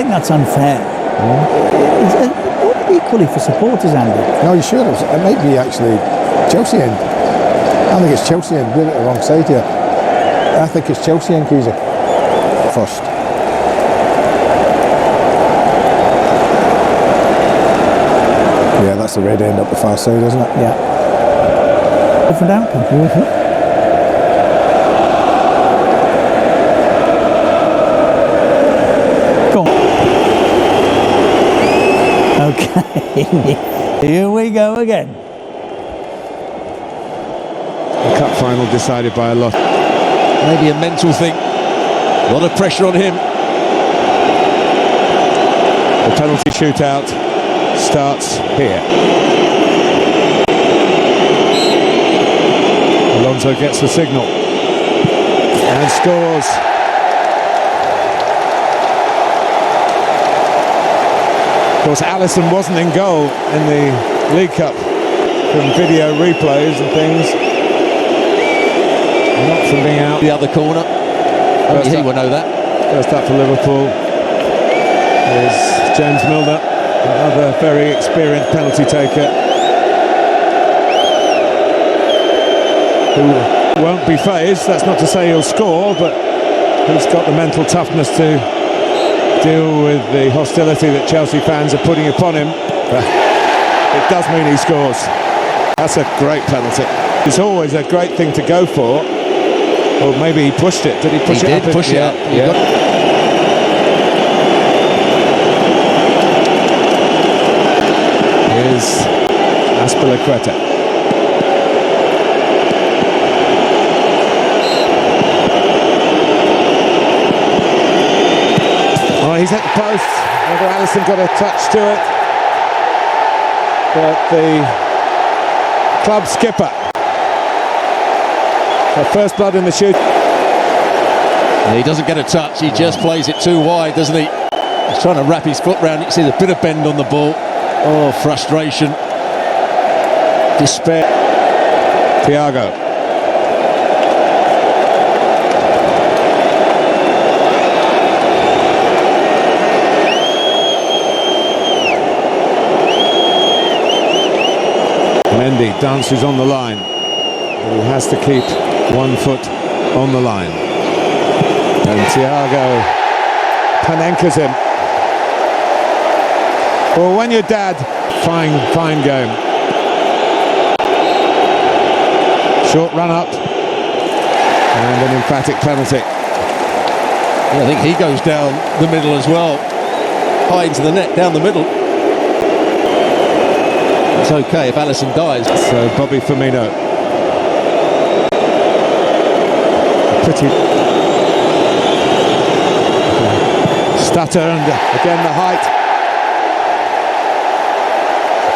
think that's unfair. Equally for supporters, Andy. No, you should. It might be actually Chelsea end. I think it's Chelsea end. We're at the wrong side here. I think it's Chelsea end, Crazy. First. Yeah, that's the red end up the far side, isn't it? Yeah. Different outcome. Go on. Okay. Here we go again. The cup final decided by a lot. Maybe a mental thing. A lot of pressure on him. The penalty shootout starts here. Alonso gets the signal and scores. Of course, Alisson wasn't in goal in the League Cup from video replays and things. Not from being out. The other corner. Only he will know that. First up for Liverpool is James Milner, another very experienced penalty taker, who won't be phased. That's not to say he'll score, but he's got the mental toughness to deal with the hostility that Chelsea fans are putting upon him. But it does mean he scores. That's a great penalty. It's always a great thing to go for. Or maybe he pushed it. Did he push it up? He did push it up. Yeah. Here's Azpilicueta. Oh, he's at the post. Whether Alisson got a touch to it. But the club skipper. First blood in the shoot. He doesn't get a touch, he just plays it too wide, doesn't he? He's trying to wrap his foot round it. You see the bit of bend on the ball. Oh, frustration. Despair. Thiago. Mendy dances on the line. But he has to keep 1 foot on the line. And Thiago Panenkas him. Well, when you're dad, fine game. Short run up. And an emphatic penalty. Yeah, I think he goes down the middle as well. High into the net, down the middle. It's okay if Alisson dies. So Bobby Firmino. Pretty stutter, and again the height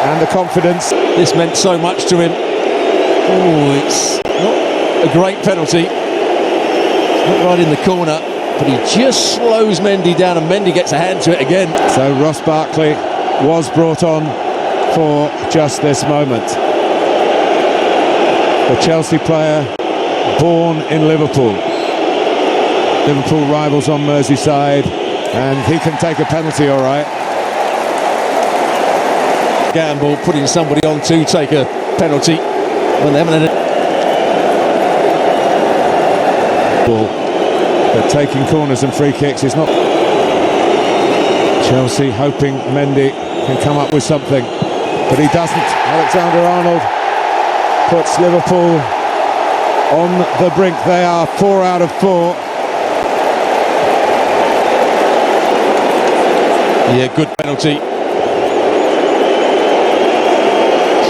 and the confidence. This meant so much to him. Oh, it's not a great penalty. It's not right in the corner, but he just slows Mendy down, and Mendy gets a hand to it again. So Ross Barkley was brought on for just this moment. The Chelsea player born in Liverpool. Liverpool rivals on Merseyside, and he can take a penalty all right. Gamble putting somebody on to take a penalty when they haven't had it. Ball. But taking corners and free kicks is not. Chelsea hoping Mendy can come up with something, but he doesn't. Alexander-Arnold puts Liverpool on the brink. They are 4 out of 4. Yeah, good penalty.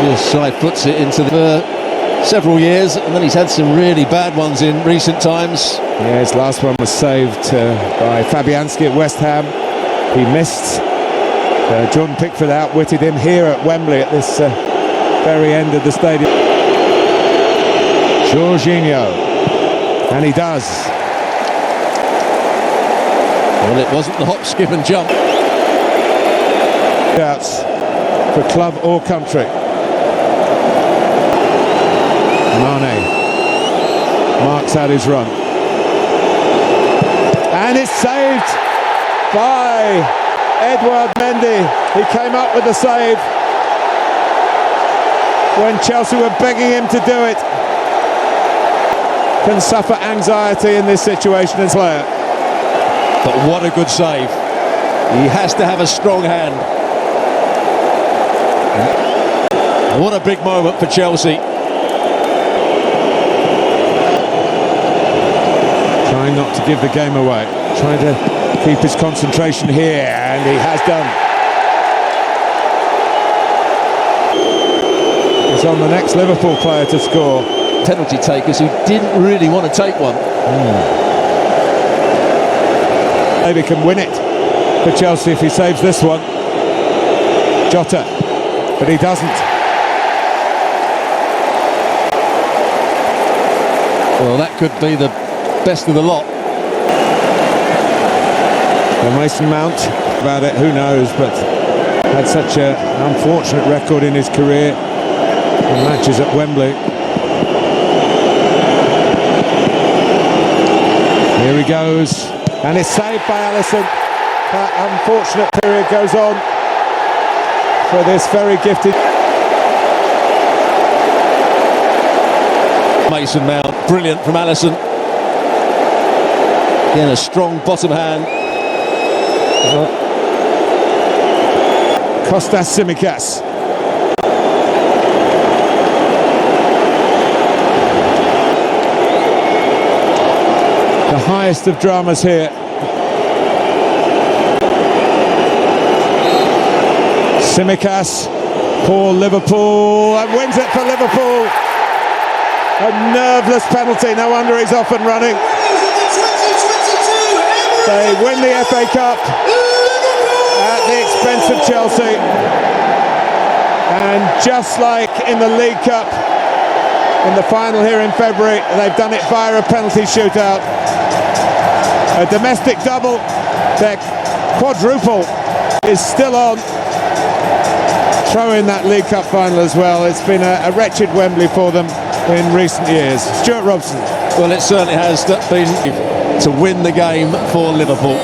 Just side puts it into the several years, and then he's had some really bad ones in recent times. Yeah, his last one was saved by Fabianski at West Ham. He missed. Jordan Pickford outwitted him here at Wembley at this very end of the stadium. Jorginho, and he does. Well, it wasn't the hop, skip and jump. Outs for club or country. Mane marks out his run, and it's saved by Edouard Mendy, he came up with the save when Chelsea were begging him to do it. Can suffer anxiety in this situation as player. But what a good save. He has to have a strong hand. What a big moment for Chelsea. Trying not to give the game away. Trying to keep his concentration here, and he has done. He's on the next Liverpool player to score. Penalty takers who didn't really want to take one. Maybe can win it for Chelsea if he saves this one. Jota, but he doesn't. Well, that could be the best of the lot. Well, Mason Mount, about it, who knows, but had such an unfortunate record in his career in matches at Wembley. Here he goes, and it's saved by Alisson. That unfortunate period goes on for this very gifted Mason Mount, brilliant from Alisson. Again, a strong bottom hand. Kostas Tsimikas. The highest of dramas here. Tsimikas for Liverpool, and wins it for Liverpool. A nerveless penalty, no wonder he's off and running. They win the FA Cup at the expense of Chelsea. And just like in the League Cup, in the final here in February, they've done it via a penalty shootout. A domestic double, their quadruple is still on. Throw in that League Cup final as well. It's been a wretched Wembley for them in recent years. Stuart Robson. Well, it certainly has been to win the game for Liverpool.